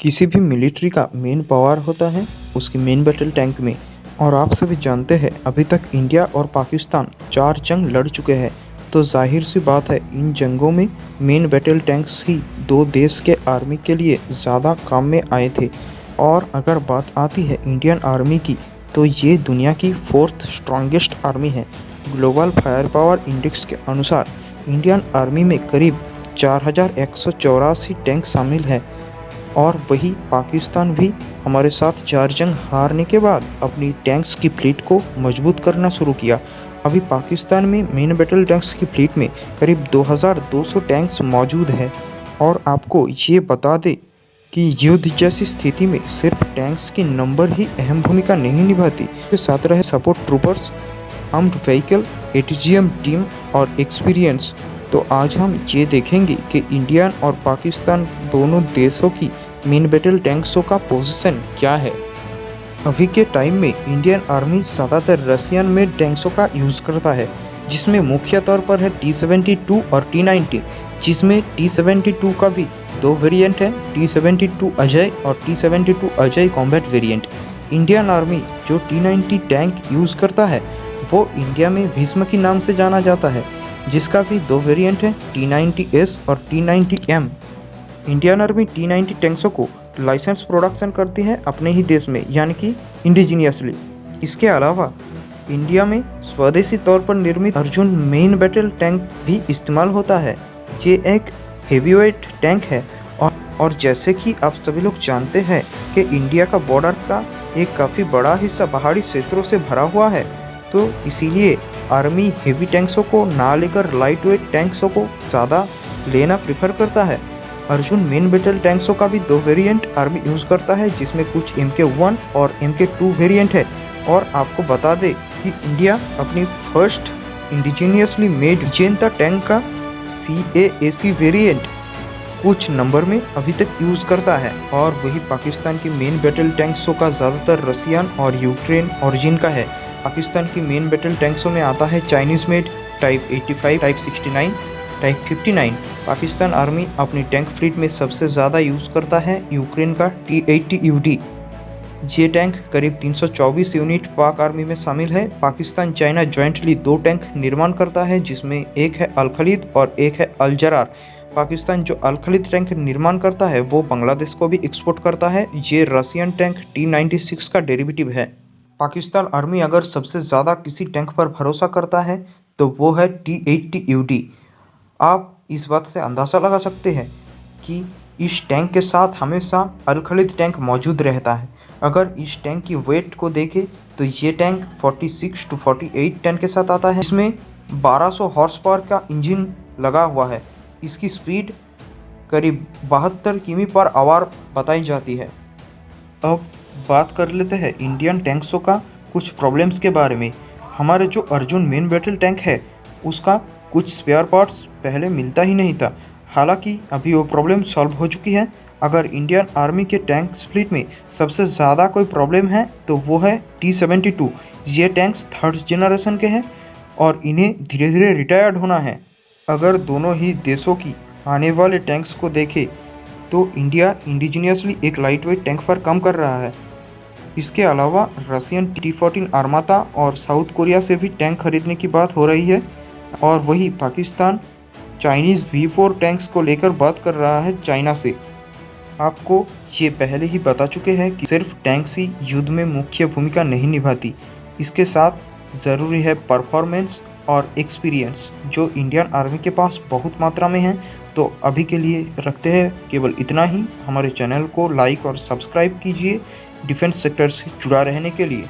किसी भी मिलिट्री का मेन पावर होता है उसकी मेन बैटल टैंक में। और आप सभी जानते हैं अभी तक इंडिया और पाकिस्तान 4 जंग लड़ चुके हैं। तो जाहिर सी बात है इन जंगों में मेन बैटल टैंक्स ही दो देश के आर्मी के लिए ज़्यादा काम में आए थे। और अगर बात आती है इंडियन आर्मी की तो ये दुनिया की 4th स्ट्रॉन्गेस्ट आर्मी है। ग्लोबल फायर पावर इंडेक्स के अनुसार इंडियन आर्मी में करीब 4184 टैंक शामिल है। और वही पाकिस्तान भी हमारे साथ 4 जंग हारने के बाद अपनी टैंक्स की फ्लीट को मजबूत करना शुरू किया। अभी पाकिस्तान में मेन बैटल टैंक्स की फ्लीट में करीब 2200 टैंक्स मौजूद है। और आपको ये बता दें कि युद्ध जैसी स्थिति में सिर्फ टैंक्स की नंबर ही अहम भूमिका नहीं निभाती, इसके साथ रहे support troopers, armed vehicle, ATGM team और एक्सपीरियंस। तो आज हम ये देखेंगे कि इंडियन और पाकिस्तान दोनों देशों की मेन बैटल टैंक्सों का पोजीशन क्या है। अभी के टाइम में इंडियन आर्मी ज़्यादातर रशियन मेड टैंक्सों का यूज़ करता है, जिसमें मुख्य तौर पर है T-72 और T-90, जिसमें T-72 का भी 2 वेरिएंट है, T-72 अजय और T-72 Ajay combat variant. Indian army जो T-90 टैंक यूज़ करता है वो इंडिया में भीष्म के नाम से जाना जाता है, जिसका भी 2 वेरिएंट है, T-90S और T-90M। इंडियन आर्मी T-90 टैंक्सों को लाइसेंस प्रोडक्शन करती है अपने ही देश में, यानी कि इंडिजीनियसली। इसके अलावा इंडिया में स्वदेशी तौर पर निर्मित अर्जुन मेन बैटल टैंक भी इस्तेमाल होता है। ये एक हेवीवेट टैंक है और जैसे कि आप सभी लोग जानते हैं कि इंडिया का बॉर्डर का एक काफ़ी बड़ा हिस्सा पहाड़ी क्षेत्रों से भरा हुआ है, तो इसीलिए आर्मी हेवी टैंक्सों को ना लेकर लाइट वेट टैंक्सों को ज़्यादा लेना प्रेफर करता है। अर्जुन मेन बैटल टैंक्सों का भी 2 वेरिएंट आर्मी यूज़ करता है, जिसमें कुछ MK1 और MK2 वेरिएंट है। और आपको बता दें कि इंडिया अपनी फर्स्ट इंडिजीनियसली मेड जेंता टैंक का CAAC वेरिएंट कुछ नंबर में अभी तक यूज़ करता है। और वही पाकिस्तान की मेन बैटल टैंक्सों का ज़्यादातर रसियन और यूक्रेन ओरिजिन का है। पाकिस्तान की मेन बैटल टैंक्सों में आता है Chinese made type 85, type 69, type 59। Pakistan army अपनी टैंक फ्लीट में सबसे ज़्यादा यूज़ करता है यूक्रेन का T-80UD। ये टैंक करीब 324 यूनिट पाक आर्मी में शामिल है। पाकिस्तान चाइना जॉइंटली 2 टैंक निर्माण करता है, जिसमें एक है अल खलीद और एक है अल जरार। पाकिस्तान जो अल खलीद टैंक निर्माण करता है वो बांग्लादेश को भी एक्सपोर्ट करता है। ये रशियन टैंक T-96 का डेरिवेटिव है। पाकिस्तान आर्मी अगर सबसे ज़्यादा किसी टैंक पर भरोसा करता है तो वो है T-80UD। आप इस बात से अंदाज़ा लगा सकते हैं कि इस टैंक के साथ हमेशा अल खलीद टैंक मौजूद रहता है। अगर इस टैंक की वेट को देखें तो ये टैंक 46 to 48 टन के साथ आता है। इसमें 1200 हॉर्स पावर का इंजन लगा हुआ है। इसकी स्पीड करीब 72 किमी पर आवर बताई जाती है। अब बात कर लेते हैं इंडियन टैंक्सों का कुछ प्रॉब्लम्स के बारे में। हमारे जो अर्जुन मेन बैटल टैंक है उसका कुछ स्पेयर पार्ट्स पहले मिलता ही नहीं था, हालांकि अभी वो प्रॉब्लम सॉल्व हो चुकी है। अगर इंडियन आर्मी के टैंक्स फ्लीट में सबसे ज़्यादा कोई प्रॉब्लम है तो वो है T-72। ये टैंक्स 3rd जनरेशन के हैं और इन्हें धीरे धीरे रिटायर्ड होना है। अगर दोनों ही देशों की आने वाले टैंक्स को देखें तो इंडिया इंडिजीनियसली एक लाइट वेट टैंक पर काम कर रहा है। इसके अलावा रशियन T-14 आर्माता और साउथ कोरिया से भी टैंक खरीदने की बात हो रही है। और वही पाकिस्तान चाइनीज़ V4 टैंक्स को लेकर बात कर रहा है चाइना से। आपको ये पहले ही बता चुके हैं कि सिर्फ टैंक्स ही युद्ध में मुख्य भूमिका नहीं निभाती, इसके साथ ज़रूरी है परफॉर्मेंस और एक्सपीरियंस, जो इंडियन आर्मी के पास बहुत मात्रा में है। तो अभी के लिए रखते हैं केवल इतना ही। हमारे चैनल को लाइक और सब्सक्राइब कीजिए डिफेंस सेक्टर से जुड़ा रहने के लिए।